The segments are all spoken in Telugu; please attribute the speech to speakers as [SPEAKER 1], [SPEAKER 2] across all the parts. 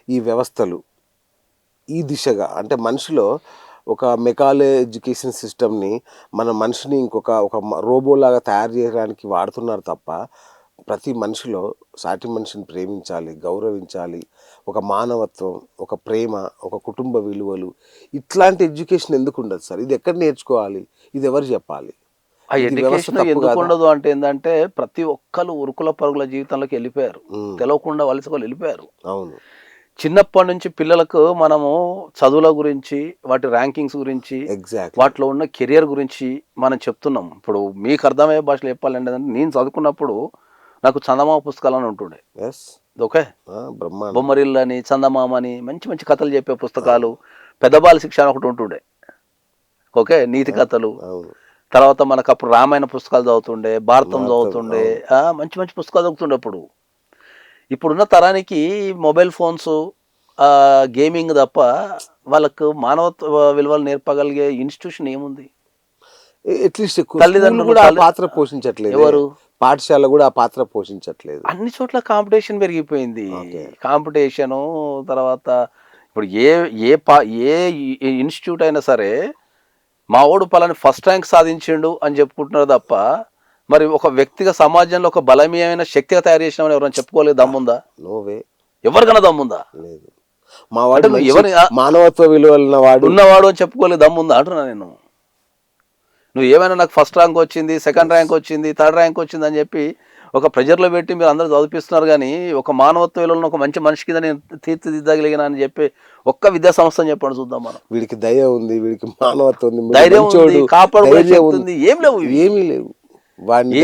[SPEAKER 1] ఈ వ్యవస్థలు ఈ దిశగా అంటే మనిషిలో ఒక మెకాలే ఎడ్యుకేషన్ సిస్టమ్ని మన మనిషిని ఒక రోబోలాగా తయారు చేయడానికి వాడుతున్నారు తప్ప ప్రతి మనిషిలో సాటి మనిషిని ప్రేమించాలి, గౌరవించాలి, ఒక మానవత్వం, ఒక ప్రేమ, ఒక కుటుంబ విలువలు ఇట్లాంటి ఎడ్యుకేషన్ ఎందుకు ఉండదు సార్? ఇది ఎక్కడ నేర్చుకోవాలి? ఇది ఎవరు చెప్పాలి?
[SPEAKER 2] ఆ ఎడ్యుకేషన్ ఎందుకు ఉండదు అంటే ఏంటంటే ప్రతి ఒక్కరు ఉరుకుల పరుగుల జీవితంలోకి వెళ్ళిపోయారు, తెలవకుండా వలసకు వెళ్ళిపోయారు.
[SPEAKER 1] అవును.
[SPEAKER 2] చిన్నప్పటి నుంచి పిల్లలకు మనము చదువుల గురించి, వాటి ర్యాంకింగ్స్ గురించి, వాటిలో ఉన్న కెరియర్ గురించి మనం చెప్తున్నాం. ఇప్పుడు మీకు అర్థమయ్యే భాషలో చెప్పాలంటే నేను చదువుకున్నప్పుడు నాకు చందమామ పుస్తకాలు అని ఉంటుండే. ఓకే, బొమ్మరిల్లు అని, చందమామ అని మంచి మంచి కథలు చెప్పే పుస్తకాలు, పెద్దబాల శిక్ష అని ఒకటి ఉంటుండే. ఓకే, నీతి కథలు. తర్వాత మనకు అప్పుడు రామాయణ పుస్తకాలు చదువుతుండే, భారతం చదువుతుండే, మంచి మంచి పుస్తకాలు చదువుతుండే. అప్పుడు ఇప్పుడున్న తరానికి మొబైల్ ఫోన్స్, గేమింగ్ తప్ప వాళ్ళకు మానవత్వ విలువలు నేర్పగలిగే ఇన్స్టిట్యూషన్ ఏముంది?
[SPEAKER 1] అట్లీస్ట్ తల్లిదండ్రులు కూడా పాత్ర పోషించట్లేదు. ఎవరు? పాఠశాల కూడా ఆ పాత్ర పోషించట్లేదు.
[SPEAKER 2] అన్ని చోట్ల కాంపిటీషన్ పెరిగిపోయింది. కాంపిటీషను తర్వాత ఇప్పుడు ఏ ఇన్స్టిట్యూట్ అయినా సరే మా ఓడు పలాని ఫస్ట్ ర్యాంక్ సాధించిండు అని చెప్పుకుంటున్నారు తప్ప మరి ఒక వ్యక్తిగా సమాజంలో ఒక బలమీయమైన శక్తిగా తయారు చేసినామని ఎవరైనా చెప్పుకోలేదు దమ్ముందా?
[SPEAKER 1] నోవే.
[SPEAKER 2] ఎవరికైనా దమ్ముందా?
[SPEAKER 1] లేదు. మా వాడు ఎవరి మానవత్వ విలువలు
[SPEAKER 2] ఉన్నవాడు అని చెప్పుకోలేదు దమ్ముందా అంటున్నా నేను. నువ్వు ఏమైనా నాకు ఫస్ట్ ర్యాంక్ వచ్చింది, సెకండ్ ర్యాంక్ వచ్చింది, థర్డ్ ర్యాంక్ వచ్చింది అని చెప్పి ఒక ప్రెజర్లో పెట్టి మీరు అందరూ చదివిస్తున్నారు, కానీ ఒక మానవత్వ విలువలను ఒక మంచి మనిషి కింద నేను తీర్చిదిద్దగలిగిన అని చెప్పి ఒక్క విద్యా సంస్థ చెప్పండి చూద్దాం మనం.
[SPEAKER 1] వీడికి దయ ఉంది, వీడికి మానవత్వం ఉంది,
[SPEAKER 2] ధైర్యం ఉంది, కాపాడుతుంది, ఏం లేవు,
[SPEAKER 1] ఏమీ లేవు.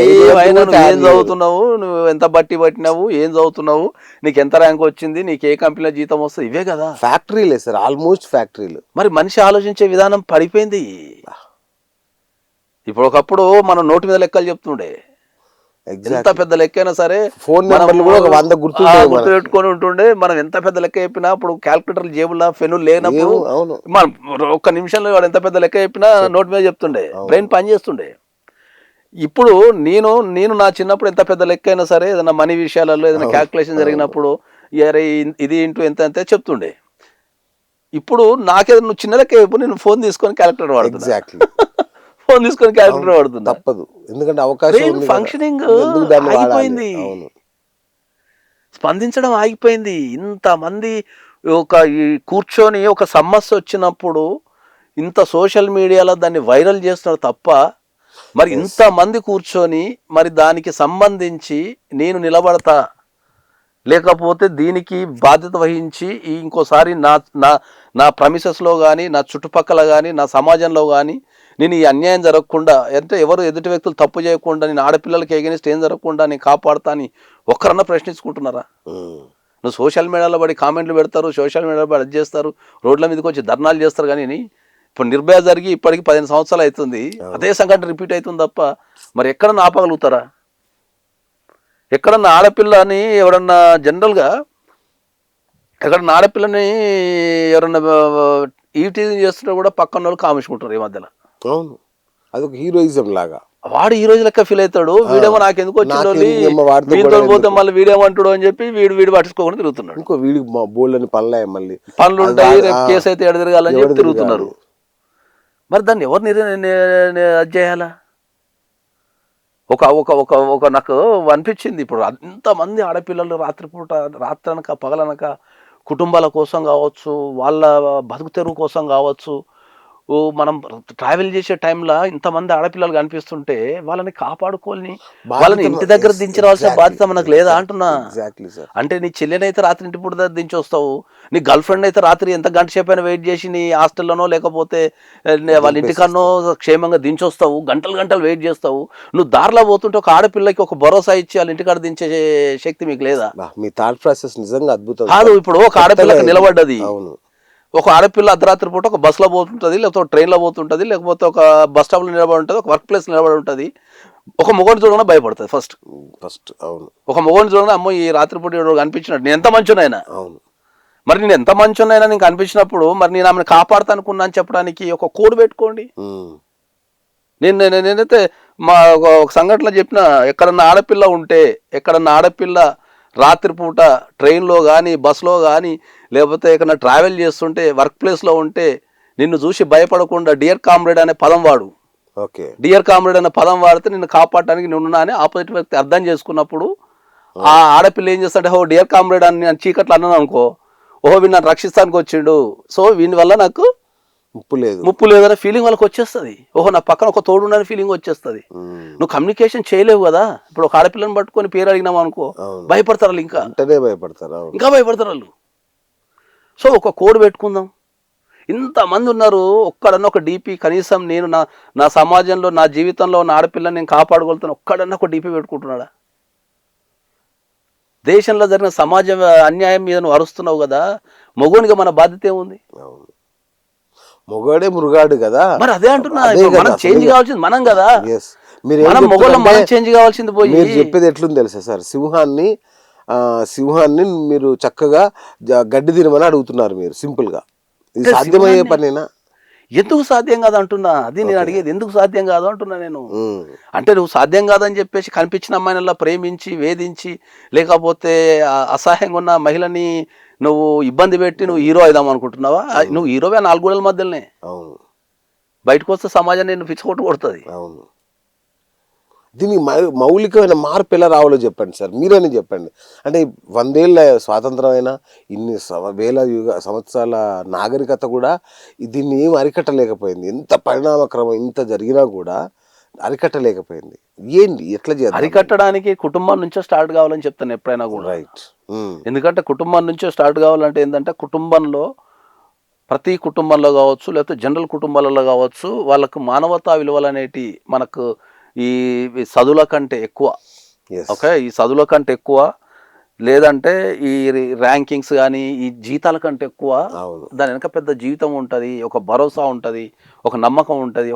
[SPEAKER 2] ఏమైనా నువ్వు ఏం చదువుతున్నావు, నువ్వు ఎంత బట్టి పట్టినావు, ఏం చదువుతున్నావు, నీకు ఎంత ర్యాంక్ వచ్చింది, నీకు ఏ కంపెనీలో జీతం వస్తుంది, ఇవే కదా.
[SPEAKER 1] ఫ్యాక్టరీలే సార్, ఆల్మోస్ట్ ఫ్యాక్టరీలు.
[SPEAKER 2] మరి మనిషి ఆలోచించే విధానం పడిపోయింది. ఇప్పుడు ఒకప్పుడు మనం నోటి మీద లెక్కలు చెప్తుండే, ఎంత పెద్ద లెక్క అయినా సరే
[SPEAKER 1] ఫోన్ నెంబర్లు కూడా 100 గుర్తు
[SPEAKER 2] పెట్టుకొని ఉంటుండే. మనం ఎంత పెద్ద లెక్క చెప్పినా అప్పుడు క్యాల్కులేటర్ జేబులా పెన్నులు లేనప్పుడు మనం ఒక్క నిమిషంలో వాడు ఎంత పెద్ద లెక్క చెప్పినా నోటి మీద చెప్తుండే, బ్రెయిన్ పని చేస్తుండే. ఇప్పుడు నేను నా చిన్నప్పుడు ఎంత పెద్ద లెక్క అయినా సరే ఏదైనా మనీ విషయాలలో ఏదైనా క్యాల్కులేషన్ జరిగినప్పుడు అరే ఇది ఇంటూ ఎంత అంతే చెప్తుండే. ఇప్పుడు నాకేదో నువ్వు చిన్న లెక్క చెప్పు, నేను ఫోన్ తీసుకొని క్యాల్కులేటర్ వాడుతున్నా, ఫోన్ తీసుకొని క్యాల్కులేటర్ వాడుతున్నా.
[SPEAKER 1] తప్పదు, ఎందుకంటే అవకాశం
[SPEAKER 2] ఫంక్షనింగ్ ఆగిపోయింది, స్పందించడం ఆగిపోయింది. ఇంతమంది కూర్చొని ఒక సమస్య వచ్చినప్పుడు ఇంత సోషల్ మీడియాలో దాన్ని వైరల్ చేస్తున్నారు తప్ప మరి ఇంతమంది కూర్చొని మరి దానికి సంబంధించి నేను నిలబడతా, లేకపోతే దీనికి బాధ్యత వహించి ఇంకోసారి నా ప్రమిసెస్లో కానీ, నా చుట్టుపక్కల కానీ, నా సమాజంలో కానీ నేను ఈ అన్యాయం జరగకుండా, అంటే ఎవరు ఎదుటి వ్యక్తులు తప్పు చేయకుండా, నేను ఆడపిల్లలకి ఎగెనిస్ట్ ఏం జరగకుండా నేను కాపాడుతా అని ఒక్కరన్నా ప్రశ్నించుకుంటున్నారా? నువ్వు సోషల్ మీడియాలో పడి కామెంట్లు పెడతారు, సోషల్ మీడియాలో పడి అది చేస్తారు, రోడ్ల మీదకి వచ్చి ధర్నాలు చేస్తారు, కానీ ఇప్పుడు నిర్భయ జరిగి ఇప్పటికి 15 సంవత్సరాలు అవుతుంది, అదే సంఘటన రిపీట్ అవుతుంది తప్ప మరి ఎక్కడన్నా ఆపగలుగుతారా? ఎక్కడన్నా ఆడపిల్లని ఎవరన్నా జనరల్గా ఎక్కడన్నా ఆడపిల్లని ఎవరన్నా ఈటీజింగ్ చేస్తున్నా కూడా పక్కన వాళ్ళు కామించుకుంటారు ఈ మధ్యలో.
[SPEAKER 1] అవును, అదొక హీరోయిజం లాగా.
[SPEAKER 2] వాడు ఈ రోజు లెక్క ఫీల్ అవుతాడు, వీడేమో నాకు ఎందుకు వచ్చిందో వీడితో పోతే మళ్ళీ వీడేమంటాడు అని చెప్పి వీడు పట్టించుకోకుండా తిరుగుతున్నాడు.
[SPEAKER 1] ఇంకో వీడికి బోల్డని
[SPEAKER 2] పనులు ఉంటాయి, రేపు కేసు అయితే ఎడ తిరగాలని చెప్పి తిరుగుతున్నారు. మరి దాన్ని ఎవరు అది చేయాలా? ఒక నాకు అనిపించింది, ఇప్పుడు అంతమంది ఆడపిల్లలు రాత్రనక పగలనక కుటుంబాల కోసం కావచ్చు, వాళ్ళ బతుకు తెరువు కోసం కావచ్చు, మనం ట్రావెల్ చేసే టైంలో ఇంతమంది ఆడపిల్లలు కనిపిస్తుంటే వాళ్ళని కాపాడుకోని వాళ్ళని ఇంటి దగ్గర దించవలసిన బాధ్యత మనకు లేదా అంటున్నా. అంటే నీ చెల్లెని అయితే రాత్రి ఇంటి పూట దించి వస్తావు, నీ గర్ల్ ఫ్రెండ్ అయితే రాత్రి ఎంత గంట సేపు అయినా వెయిట్ చేసి నీ హాస్టల్లోనో లేకపోతే వాళ్ళ ఇంటికన్నో క్షేమంగా దించొస్తావు, గంటలు వెయిట్ చేస్తావు. నువ్వు దారిలో పోతుంటే ఒక ఆడపిల్లకి ఒక భరోసా ఇచ్చి వాళ్ళ ఇంటికాడ దించే శక్తి మీకు లేదా?
[SPEAKER 1] మీ థాట్ ప్రాసెస్ నిజంగా అద్భుతం.
[SPEAKER 2] కాదు, ఇప్పుడు ఒక ఆడపిల్లకి నిలబడ్డది, ఒక ఆడపిల్ల అర్ధరాత్రి పూట ఒక బస్సులో పోతుంటుంది, లేకపోతే ట్రైన్లో పోతుంటుంది, లేకపోతే ఒక బస్ స్టాప్లో నిలబడి ఉంటుంది, ఒక వర్క్ ప్లేస్ నిలబడి ఉంటుంది. ఒక మొగోని చూడగానే భయపడుతుంది ఫస్ట్.
[SPEAKER 1] అవును,
[SPEAKER 2] ఒక మొగోని చూడగానే అమ్మో ఈ రాత్రిపూట కనిపించినట్టు నేను ఎంత మంచునైనా.
[SPEAKER 1] అవును,
[SPEAKER 2] మరి నేను ఎంత మంచునైనా నీకు అనిపించినప్పుడు మరి నేను ఆమెను కాపాడుతా అనుకున్నా అని చెప్పడానికి ఒక కోడ్ పెట్టుకోండి. నేనైతే మా ఒక సంఘటనలో చెప్పిన, ఎక్కడన్నా ఆడపిల్ల ఉంటే, ఎక్కడన్నా ఆడపిల్ల రాత్రిపూట ట్రైన్లో కానీ బస్సులో కానీ లేకపోతే ఎక్కడైనా ట్రావెల్ చేస్తుంటే వర్క్ ప్లేస్లో ఉంటే నిన్ను చూసి భయపడకుండా డియర్ కామ్రేడ్ అనే పదం వాడు.
[SPEAKER 1] ఓకే.
[SPEAKER 2] డియర్ కామ్రేడ్ అనే పదం వాడితే నిన్ను కాపాడటానికి నువ్వున్నా అని ఆపోజిట్ వ్యక్తి అర్థం చేసుకున్నప్పుడు ఆ ఆడపిల్ల ఏం చేస్తాంటే ఓ డియర్ కామ్రేడ్ అని నేను చీకట్లు అన్నాను అనుకో, ఓహో వీడు నన్ను రక్షిస్తానికి వచ్చిండు, సో వీని వల్ల నాకు ముప్పు లేదనే ఫీలింగ్ వాళ్ళకి వచ్చేస్తుంది. ఓహో నా పక్కన ఒక తోడు ఉండని ఫీలింగ్ వచ్చేస్తుంది. నువ్వు కమ్యూనికేషన్ చేయలేవు కదా. ఇప్పుడు ఒక ఆడపిల్లని పట్టుకొని పేరు అడిగినావు అనుకో, భయపడతారు వాళ్ళు, ఇంకా భయపడతారు వాళ్ళు. సో ఒక కోడ్ పెట్టుకుందాం. ఇంతమంది ఉన్నారు, ఒక్కడన్నా ఒక డీపీ కనీసం నేను నా సమాజంలో నా జీవితంలో ఉన్న ఆడపిల్లని నేను కాపాడుకోగలుగుతాను ఒక్కడన్నా ఒక డీపీ పెట్టుకుంటున్నాడా? దేశంలో జరిగిన సమాజ అన్యాయం మీద నువ్వు అరుస్తున్నావు కదా, మగోనిగా మన బాధ్యత ఏముంది?
[SPEAKER 1] మొగాడే మృగాడు కదా.
[SPEAKER 2] మరి అదే అంటున్నా, మనం చేంజ్ కావాల్సింది మనం కదా. మనం మొగోళ్ళం మనం చేంజ్ కావాల్సింది పోయి.
[SPEAKER 1] మీరు చెప్పేది ఎట్లుంది తెలుసా సార్, సింహాన్ని మీరు చక్కగా గడ్డి తినమని అడుగుతున్నారు మీరు సింపుల్ గా. ఇది సాధ్యమయ్యే పనేనా?
[SPEAKER 2] ఎందుకు సాధ్యం కాదు అంటున్నా, అది నేను అడిగేది. ఎందుకు సాధ్యం కాదు అంటున్నా నేను. అంటే నువ్వు సాధ్యం కాదని చెప్పేసి కనిపించిన అమ్మాయినల్లా ప్రేమించి వేధించి లేకపోతే అసహాయంగా ఉన్న మహిళని నువ్వు ఇబ్బంది పెట్టి నువ్వు హీరో అయిదాం అనుకుంటున్నావా? నువ్వు హీరోవే 4 గోడల మధ్యలోనే. బయటకు వస్తే సమాజం నేను పిచ్చుకొట్టు కొడుతుంది.
[SPEAKER 1] దీనికి మౌలికమైన మార్పు ఎలా రావాలో చెప్పండి సార్, మీరైనా చెప్పండి. అంటే 100 ఏళ్ళ స్వాతంత్రం అయినా ఇన్ని వేల సంవత్సరాల నాగరికత కూడా దీన్ని ఏం అరికట్టలేకపోయింది. ఎంత పరిణామక్రమం ఇంత జరిగినా కూడా అరికట్టలేకపోయింది. ఏంటి ఎట్లా చేయాలి?
[SPEAKER 2] అరికట్టడానికి కుటుంబం నుంచే స్టార్ట్ కావాలని చెప్తాను ఎప్పుడైనా కూడా.
[SPEAKER 1] రైట్.
[SPEAKER 2] ఎందుకంటే కుటుంబం నుంచే స్టార్ట్ కావాలంటే ఏంటంటే కుటుంబంలో ప్రతి కుటుంబంలో కావచ్చు లేకపోతే జనరల్ కుటుంబాలలో కావచ్చు వాళ్ళకు మానవతా విలువలు అనేటి మనకు ఈ చదువుల కంటే ఎక్కువ. ఓకే, ఈ చదువుల కంటే ఎక్కువ లేదంటే ఈ ర్యాంకింగ్స్ కానీ ఈ జీతాల కంటే ఎక్కువ దాని వెనక పెద్ద జీవితం ఉంటుంది, ఒక భరోసా ఉంటుంది, ఒక నమ్మకం ఉంటుంది.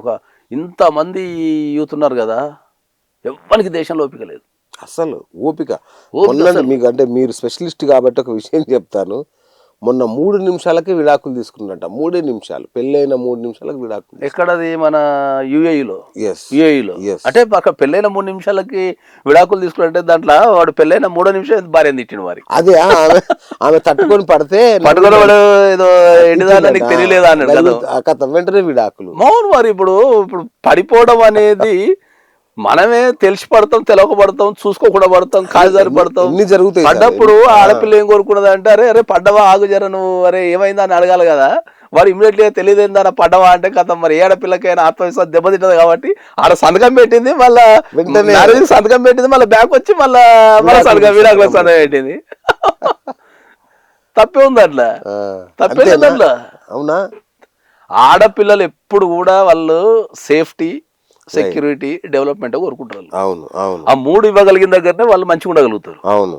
[SPEAKER 2] ఇంతమంది యూత్ ఉన్నారు కదా, ఎవ్వరికి దేశంలో ఓపిక లేదు
[SPEAKER 1] అసలు. ఓపిక మీకు అంటే మీరు స్పెషలిస్ట్ కాబట్టి ఒక విషయం చెప్తాను. మొన్న 3 నిమిషాలకే విడాకులు తీసుకున్నట్ట. 3 నిమిషాలు, పెళ్ళైన 3 నిమిషాలకు విడాకులు.
[SPEAKER 2] ఎక్కడది? మన యుఏఈలో. అంటే అక్కడ పెళ్ళైన 3 నిమిషాలకి విడాకులు తీసుకున్నట్టే దాంట్లో వాడు పెళ్ళైన 3వ నిమిషం భార్యను తిట్టిన వారి.
[SPEAKER 1] అదే ఆమె తట్టుకొని పడితే
[SPEAKER 2] వాడు ఏదో ఎండిదాన్ని నీకు తెలియలేదా అన్నాడు
[SPEAKER 1] కదా, వెంటనే విడాకులు.
[SPEAKER 2] మౌన్ మరి ఇప్పుడు పడిపోవడం అనేది మనమే తెలిసి పడతాం, తెలవక పడతాం, చూసుకోకుండా పడతాం, కాజారి పడతాం. పడ్డప్పుడు ఆడపిల్ల ఏం కోరుకున్నది అంటే అరే పడ్డవా ఆగు జర నువ్వు, అరే ఏమైందా అని అడగాలి కదా. వాడు ఇమీడియట్లీగా తెలియదేందా పడ్డవా అంటే కదా. మరి ఏ ఆడపిల్లకైనా ఆత్మవిశ్వాసం దెబ్బతింటది కాబట్టి ఆడ సంతకం పెట్టింది, మళ్ళీ సంతకం పెట్టింది, మళ్ళీ బ్యాక్ వచ్చి మళ్ళీ సంతకం విడాకుల సంతకం పెట్టింది. తప్పే ఉంది అట్లా, తప్పే అట్లా.
[SPEAKER 1] అవునా?
[SPEAKER 2] ఆడపిల్లలు ఎప్పుడు కూడా వాళ్ళు సేఫ్టీ, సెక్యూరిటీ, డెవలప్మెంట్ కోరుకుంటారు.
[SPEAKER 1] అవును అవును.
[SPEAKER 2] ఆ 3 ఇవ్వగలిగిన దగ్గరనే వాళ్ళు మంచిగా ఉండగలుగుతారు.
[SPEAKER 1] అవును.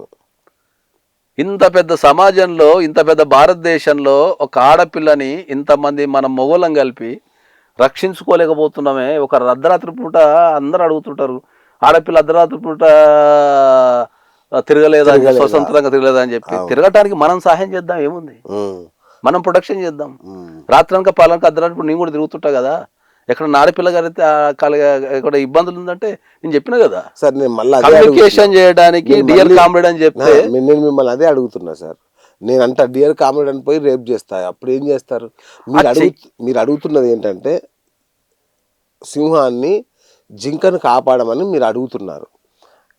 [SPEAKER 2] ఇంత పెద్ద సమాజంలో, ఇంత పెద్ద భారతదేశంలో ఒక ఆడపిల్లని ఇంతమంది మనం మొగోళ్ళం కలిపి రక్షించుకోలేకపోతున్నామే. ఒక అర్ధరాత్రి పూట అందరు అడుగుతుంటారు, ఆడపిల్ల అర్ధరాత్రి పూట తిరగలేదా, స్వతంత్రంగా తిరగలేదా అని చెప్పి. తిరగటానికి మనం సహాయం చేద్దాం, ఏముంది, మనం ప్రొటెక్షన్ చేద్దాం. రాత్రనక పాలనక అర్ధరాత్రి నేను కూడా తిరుగుతుంటా కదా. ఎక్కడ ఆడపిల్ల గారైతే ఎక్కడ ఇబ్బందులు ఉందంటే నేను చెప్పిన కదా
[SPEAKER 1] సార్, నేను మళ్ళీ
[SPEAKER 2] కమ్యూనికేషన్ చేయడానికి డియర్ కామ్రేడ్ అని చెప్తే
[SPEAKER 1] నేను మిమ్మల్ని అదే అడుగుతున్నా సార్. నేను అంట డియర్ కామ్రేడ్ అని పోయి రేప్ చేస్తా, అప్పుడు ఏం చేస్తారు? మీరు అడుగుతున్నది ఏంటంటే సింహాన్ని, జింకను కాపాడమని మీరు అడుగుతున్నారు.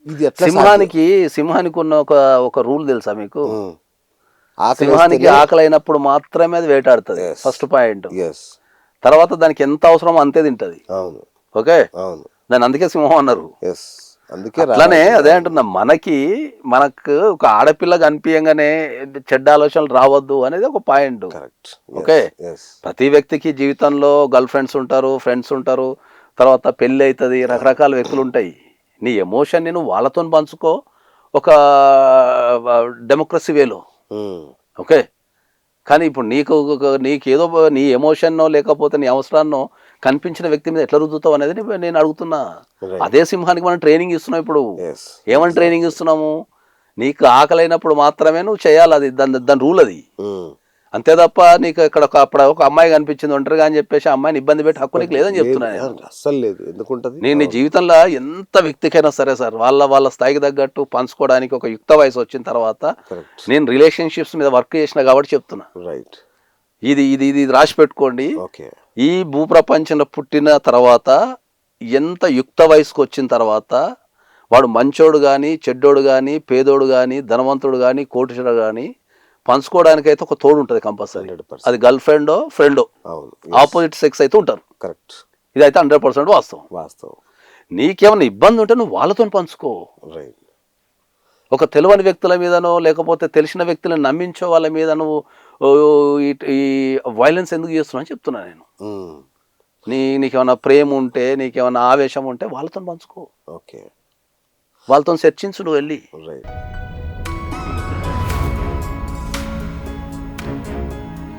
[SPEAKER 1] ఇది ఎట్లా?
[SPEAKER 2] సింహానికి ఉన్న ఒక రూల్ తెలుసా మీకు? సింహానికి ఆకలి అయినప్పుడు మాత్రమే అది వేటాడుతుంది, ఫస్ట్ పాయింట్. తర్వాత దానికి ఎంత అవసరమో అంతే తింటది. ఓకే, దాన్ని అందుకే సింహం అన్నారు. అట్లానే అదే అంటున్నా, మనకు ఒక ఆడపిల్ల కనిపించగానే చెడ్డ ఆలోచనలు రావద్దు అనేది ఒక పాయింట్. ఓకే, ప్రతి వ్యక్తికి జీవితంలో గర్ల్ ఫ్రెండ్స్ ఉంటారు, ఫ్రెండ్స్ ఉంటారు, తర్వాత పెళ్ళి అవుతుంది, రకరకాల వ్యక్తులు ఉంటాయి. నీ ఎమోషన్ని నువ్వు వాళ్ళతో పంచుకో ఒక డెమోక్రసీ వేలో. ఓకే, కానీ ఇప్పుడు నీకేదో నీ ఎమోషన్నో లేకపోతే నీ అవసరాన్నో కనిపించిన వ్యక్తి మీద ఎట్లా రుద్దుతావు అనేది నేను అడుగుతున్నా. అదే సింహానికి మనం ట్రైనింగ్ ఇస్తున్నాం. ఇప్పుడు ఏమని ట్రైనింగ్ ఇస్తున్నాము? నీకు ఆకలైనప్పుడు మాత్రమే నువ్వు చేయాలి, అది దాని రూల్. అది అంతే తప్ప నీకు ఇక్కడ అప్పుడు ఒక అమ్మాయి కనిపించింది ఒంటరిగా అని చెప్పేసి ఆ అమ్మాయిని ఇబ్బంది పెట్టి హక్కు నీకు లేదని చెప్తున్నా నేను.
[SPEAKER 1] అస్సలు లేదు, ఎందుకుంటది?
[SPEAKER 2] నేను నీ జీవితంలో ఎంత వ్యక్తికైనా సరే సార్ వాళ్ళ స్థాయికి తగ్గట్టు పంచుకోవడానికి ఒక యుక్త వయసు వచ్చిన తర్వాత
[SPEAKER 1] కరెక్ట్.
[SPEAKER 2] నేను రిలేషన్షిప్స్ మీద వర్క్ చేసిన కాబట్టి చెప్తున్నా.
[SPEAKER 1] రైట్.
[SPEAKER 2] ఇది రాసి పెట్టుకోండి.
[SPEAKER 1] ఓకే.
[SPEAKER 2] ఈ భూప్రపంచంలో పుట్టిన తర్వాత ఎంత యుక్త వయసుకు వచ్చిన తర్వాత వాడు మంచోడు కానీ చెడ్డోడు కానీ పేదోడు కానీ ధనవంతుడు కానీ కోటీశ్వరుడు కానీ పంచుకోవడానికైతే ఒక తోడు ఉంటుంది కంపల్సరీ.
[SPEAKER 1] 100%.
[SPEAKER 2] అది గర్ల్ ఫ్రెండో ఫ్రెండో
[SPEAKER 1] అవును.
[SPEAKER 2] ఆపోజిట్ సెక్స్ అయితే ఉంటారు.
[SPEAKER 1] కరెక్ట్.
[SPEAKER 2] ఇదైతే 100% వాస్తవం.
[SPEAKER 1] వాస్తవం.
[SPEAKER 2] నీకేమైనా ఇబ్బంది ఉంటే నువ్వు వాళ్ళతో పంచుకో.
[SPEAKER 1] రైట్.
[SPEAKER 2] ఒక తెలియని వ్యక్తుల మీదనో లేకపోతే తెలిసిన వ్యక్తులను నమ్మించో వాళ్ళ మీద నువ్వు ఈ వైలెన్స్ ఎందుకు చేస్తున్నావు అని చెప్తున్నా నేను. నీకేమైనా ప్రేమ ఉంటే నీకేమైనా ఆవేశం ఉంటే వాళ్ళతో పంచుకో,
[SPEAKER 1] ఓకే,
[SPEAKER 2] వాళ్ళతో చర్చించు నువ్వు వెళ్ళి.
[SPEAKER 1] రైట్.